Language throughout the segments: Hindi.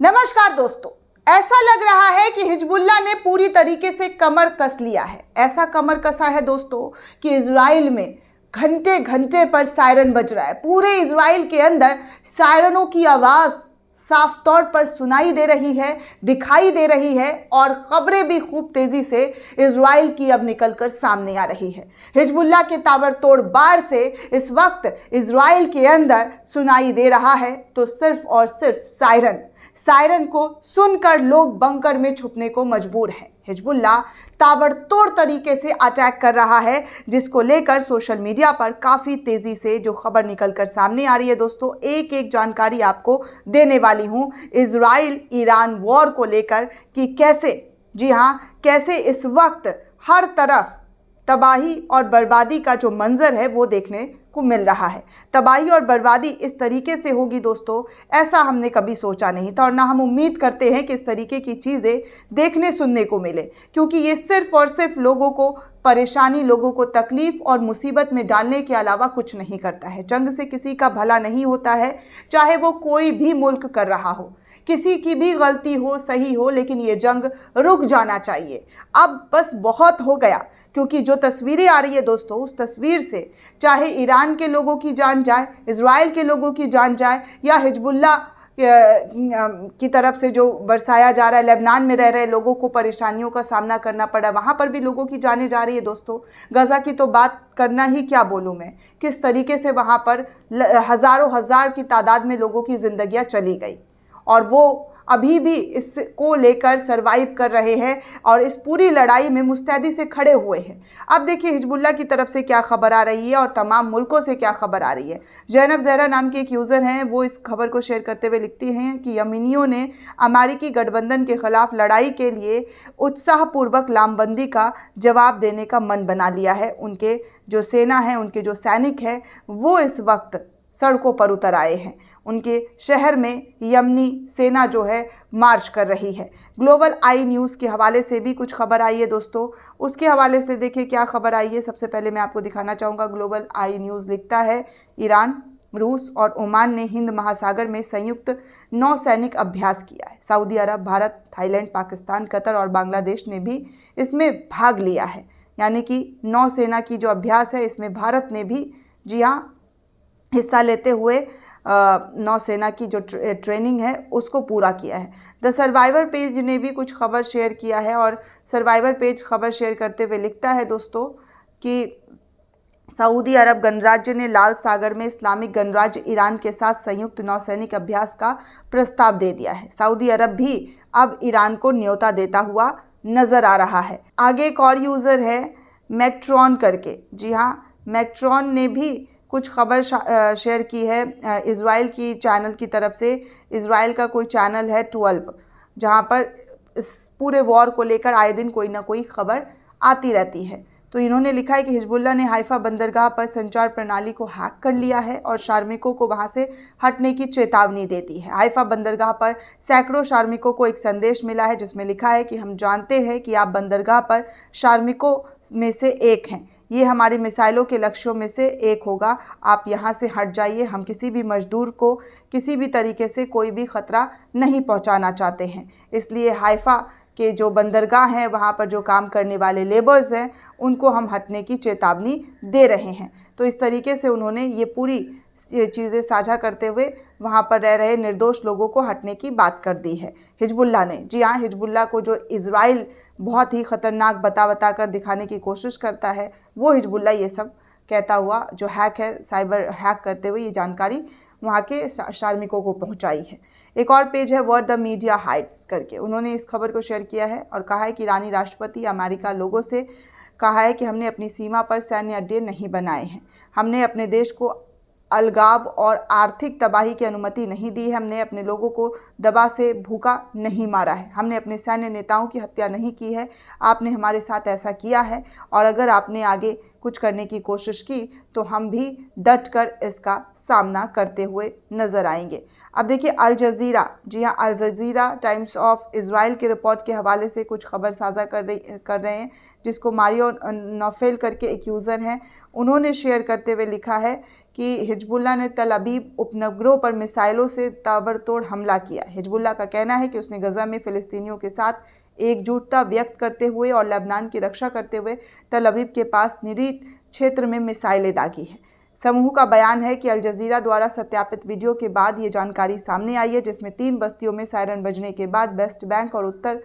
नमस्कार दोस्तों, ऐसा लग रहा है कि हिजबुल्लाह ने पूरी तरीके से कमर कस लिया है। ऐसा कमर कसा है दोस्तों कि इजराइल में घंटे घंटे पर सायरन बज रहा है। पूरे इजराइल के अंदर सायरनों की आवाज़ साफ तौर पर सुनाई दे रही है, दिखाई दे रही है और खबरें भी खूब तेजी से इजराइल की अब निकलकर सामने आ रही है। हिजबुल्लाह के ताबड़तोड़ वार से इस वक्त इजराइल के अंदर सुनाई दे रहा है तो सिर्फ और सिर्फ सायरन को सुनकर लोग बंकर में छुपने को मजबूर हैं। हिजबुल्लाह ताबड़तोड़ तरीके से अटैक कर रहा है, जिसको लेकर सोशल मीडिया पर काफ़ी तेज़ी से जो खबर निकलकर सामने आ रही है दोस्तों, एक एक जानकारी आपको देने वाली हूं इजराइल ईरान वॉर को लेकर कि कैसे, जी हाँ, कैसे इस वक्त हर तरफ तबाही और बर्बादी का जो मंजर है वो देखने को मिल रहा है। तबाही और बर्बादी इस तरीके से होगी दोस्तों, ऐसा हमने कभी सोचा नहीं था और ना हम उम्मीद करते हैं कि इस तरीके की चीज़ें देखने सुनने को मिले, क्योंकि ये सिर्फ और सिर्फ लोगों को परेशानी, लोगों को तकलीफ़ और मुसीबत में डालने के अलावा कुछ नहीं करता है। जंग से किसी का भला नहीं होता है, चाहे वो कोई भी मुल्क कर रहा हो, किसी की भी गलती हो, सही हो, लेकिन ये जंग रुक जाना चाहिए। अब बस बहुत हो गया, क्योंकि जो तस्वीरें आ रही है दोस्तों, उस तस्वीर से चाहे ईरान के लोगों की जान जाए, इजराइल के लोगों की जान जाए, या हिजबुल्लाह की तरफ से जो बरसाया जा रहा है, लेबनान में रह रहे लोगों को परेशानियों का सामना करना पड़ा, वहाँ पर भी लोगों की जानें जा रही है दोस्तों। गज़ा की तो बात करना ही क्या बोलूँ मैं, किस तरीके से वहाँ पर हज़ारों हज़ार की तादाद में लोगों की ज़िंदगियाँ चली गई और वो अभी भी इसको लेकर सरवाइव कर रहे हैं और इस पूरी लड़ाई में मुस्तैदी से खड़े हुए हैं। अब देखिए हिजबुल्लाह की तरफ से क्या खबर आ रही है और तमाम मुल्कों से क्या खबर आ रही है। जैनब जहरा नाम की एक यूज़र हैं, वो इस खबर को शेयर करते हुए लिखती हैं कि यमीनियों ने अमेरिकी गठबंधन के खिलाफ लड़ाई के लिए उत्साहपूर्वक लामबंदी का जवाब देने का मन बना लिया है। उनके जो सेना है, उनके जो सैनिक हैं, वो इस वक्त सड़कों पर उतर आए हैं। उनके शहर में यमनी सेना जो है मार्च कर रही है। ग्लोबल आई न्यूज़ के हवाले से भी कुछ खबर आई है दोस्तों, उसके हवाले से देखिए क्या खबर आई है। सबसे पहले मैं आपको दिखाना चाहूँगा, ग्लोबल आई न्यूज़ लिखता है, ईरान, रूस और ओमान ने हिंद महासागर में संयुक्त नौसैनिक अभ्यास किया है। सऊदी अरब, भारत, थाईलैंड, पाकिस्तान, कतर और बांग्लादेश ने भी इसमें भाग लिया है। यानी कि नौसेना की जो अभ्यास है, इसमें भारत ने भी, जी हाँ, हिस्सा लेते हुए नौसेना की जो ट्रेनिंग है उसको पूरा किया है। द सर्वाइवर पेज ने भी कुछ खबर शेयर किया है और सर्वाइवर पेज खबर शेयर करते हुए लिखता है दोस्तों कि सऊदी अरब गणराज्य ने लाल सागर में इस्लामिक गणराज्य ईरान के साथ संयुक्त नौसैनिक अभ्यास का प्रस्ताव दे दिया है। सऊदी अरब भी अब ईरान को न्योता देता हुआ नज़र आ रहा है। आगे एक और यूज़र है मैक्ट्रॉन करके, जी हाँ, मैक्ट्रॉन ने भी कुछ खबर शेयर की है इजराइल की चैनल की तरफ से। इजराइल का कोई चैनल है 12, जहां पर इस पूरे वॉर को लेकर आए दिन कोई ना कोई खबर आती रहती है। तो इन्होंने लिखा है कि हिजबुल्लाह ने हाइफा बंदरगाह पर संचार प्रणाली को हैक कर लिया है और श्रमिकों को वहां से हटने की चेतावनी दे दी है। हाइफा बंदरगाह पर सैकड़ों श्रमिकों को एक संदेश मिला है, जिसमें लिखा है कि हम जानते हैं कि आप बंदरगाह पर श्रमिकों में से एक हैं, ये हमारी मिसाइलों के लक्ष्यों में से एक होगा, आप यहाँ से हट जाइए, हम किसी भी मजदूर को किसी भी तरीके से कोई भी ख़तरा नहीं पहुँचाना चाहते हैं। इसलिए हाइफा के जो बंदरगाह हैं, वहाँ पर जो काम करने वाले लेबर्स हैं, उनको हम हटने की चेतावनी दे रहे हैं। तो इस तरीके से उन्होंने ये पूरी चीज़ें साझा करते हुए वहाँ पर रह रहे निर्दोष लोगों को हटने की बात कर दी है हिजबुल्लाह ने। जी हाँ, हिजबुल्लाह को जो इजराइल बहुत ही ख़तरनाक बता कर दिखाने की कोशिश करता है, वो हिजबुल्लाह ये सब कहता हुआ जो हैक है, साइबर हैक करते हुए ये जानकारी वहाँ के श्रमिकों को पहुँचाई है। एक और पेज है वर्ड द मीडिया हाइट्स करके, उन्होंने इस खबर को शेयर किया है और कहा है कि ईरानी राष्ट्रपति अमेरिका लोगों से कहा है कि हमने अपनी सीमा पर सैन्य अड्डे नहीं बनाए हैं, हमने अपने देश को अलगाव और आर्थिक तबाही की अनुमति नहीं दी है, हमने अपने लोगों को दबा से भूखा नहीं मारा है, हमने अपने सैन्य नेताओं की हत्या नहीं की है, आपने हमारे साथ ऐसा किया है और अगर आपने आगे कुछ करने की कोशिश की तो हम भी डट कर इसका सामना करते हुए नज़र आएंगे। अब देखिए अल जज़ीरा, जी हाँ, Al Jazeera Times of Israel के रिपोर्ट के हवाले से कुछ खबर साझा कर रहे हैं, जिसको मारियो नौफेल करके एक यूज़र हैं, उन्होंने शेयर करते हुए लिखा है कि हिजबुल्लाह ने तल अबीब उपनगरों पर मिसाइलों से ताबड़तोड़ हमला किया। हिजबुल्लाह का कहना है कि उसने गजा में फ़िलिस्तीनियों के साथ एकजुटता व्यक्त करते हुए और लेबनान की रक्षा करते हुए तल अबीब के पास निरीह क्षेत्र में मिसाइलें दागी हैं। समूह का बयान है कि अल जजीरा द्वारा सत्यापित वीडियो के बाद ये जानकारी सामने आई है, जिसमें 3 बस्तियों में सायरन बजने के बाद वेस्ट बैंक और उत्तर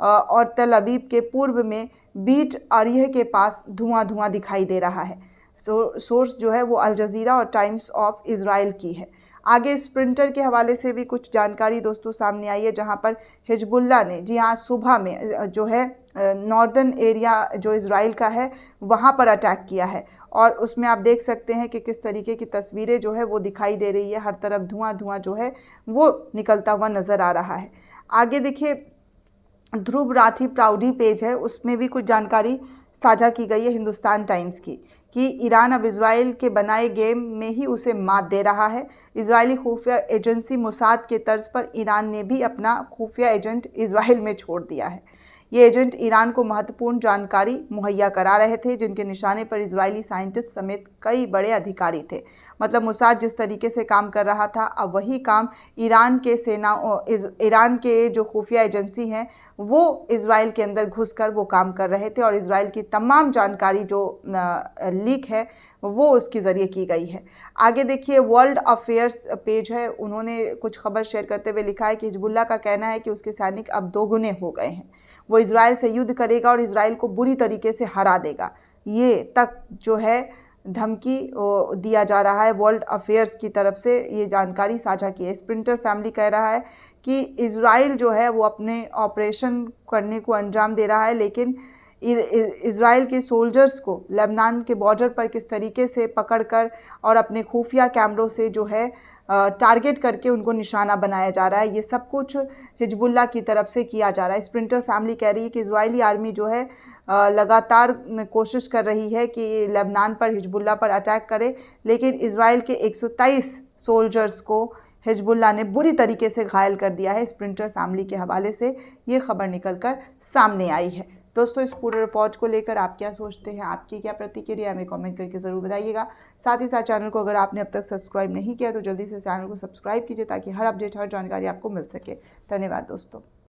और तल अबीब के पूर्व में बीट अरिह के पास धुआं दिखाई दे रहा है। सोर्स जो है वो अल जजीरा और टाइम्स ऑफ इजराइल की है। आगे स्प्रिंटर के हवाले से भी कुछ जानकारी दोस्तों सामने आई है, जहां पर हिजबुल्लाह ने जी हाँ सुबह में जो है नॉर्दर्न एरिया जो इजराइल का है वहां पर अटैक किया है, और उसमें आप देख सकते हैं कि किस तरीके की तस्वीरें जो है वो दिखाई दे रही है। हर तरफ धुआं जो है वो निकलता हुआ नज़र आ रहा है। आगे देखिए ध्रुव राठी प्राउडी पेज है, उसमें भी कुछ जानकारी साझा की गई है हिंदुस्तान टाइम्स की, कि ईरान अब इजराइल के बनाए गेम में ही उसे मात दे रहा है। इजरायली खुफिया एजेंसी मोसाद के तर्ज पर ईरान ने भी अपना खुफिया एजेंट इजराइल में छोड़ दिया है। ये एजेंट ईरान को महत्वपूर्ण जानकारी मुहैया करा रहे थे, जिनके निशाने पर इजरायली साइंटिस्ट समेत कई बड़े अधिकारी थे। मतलब मोसाद जिस तरीके से काम कर रहा था, अब वही काम ईरान के जो खुफिया एजेंसी हैं वो इजराइल के अंदर घुसकर वो काम कर रहे थे, और इजराइल की तमाम जानकारी जो लीक है वो उसके ज़रिए की गई है। आगे देखिए वर्ल्ड अफेयर्स पेज है, उन्होंने कुछ खबर शेयर करते हुए लिखा है कि हिजबुल्लाह का कहना है कि उसके सैनिक अब दोगुने हो गए हैं, वो इजराइल से युद्ध करेगा और इजराइल को बुरी तरीके से हरा देगा। ये तक जो है धमकी दिया जा रहा है वर्ल्ड अफेयर्स की तरफ से, ये जानकारी साझा की है। स्प्रिंटर फैमिली कह रहा है कि इजराइल जो है वो अपने ऑपरेशन करने को अंजाम दे रहा है, लेकिन इजराइल के सोल्जर्स को लेबनान के बॉर्डर पर किस तरीके से पकड़कर और अपने खुफिया कैमरों से जो है टारगेट करके उनको निशाना बनाया जा रहा है, ये सब कुछ हिजबुल्लाह की तरफ से किया जा रहा है। स्प्रिंटर फैमिली कह रही है कि इजरायली आर्मी जो है लगातार कोशिश कर रही है कि लेबनान पर हिजबुल्लाह पर अटैक करे, लेकिन इजराइल के 123 सोल्जर्स को हिजबुल्लाह ने बुरी तरीके से घायल कर दिया है। स्प्रिंटर फैमिली के हवाले से ये खबर निकलकर सामने आई है। दोस्तों इस पूरे रिपोर्ट को लेकर आप क्या सोचते हैं, आपकी क्या प्रतिक्रिया हमें कमेंट करके ज़रूर बताइएगा। साथ ही साथ चैनल को अगर आपने अब तक सब्सक्राइब नहीं किया तो जल्दी से चैनल को सब्सक्राइब कीजिए, ताकि हर अपडेट हर जानकारी आपको मिल सके। धन्यवाद दोस्तों।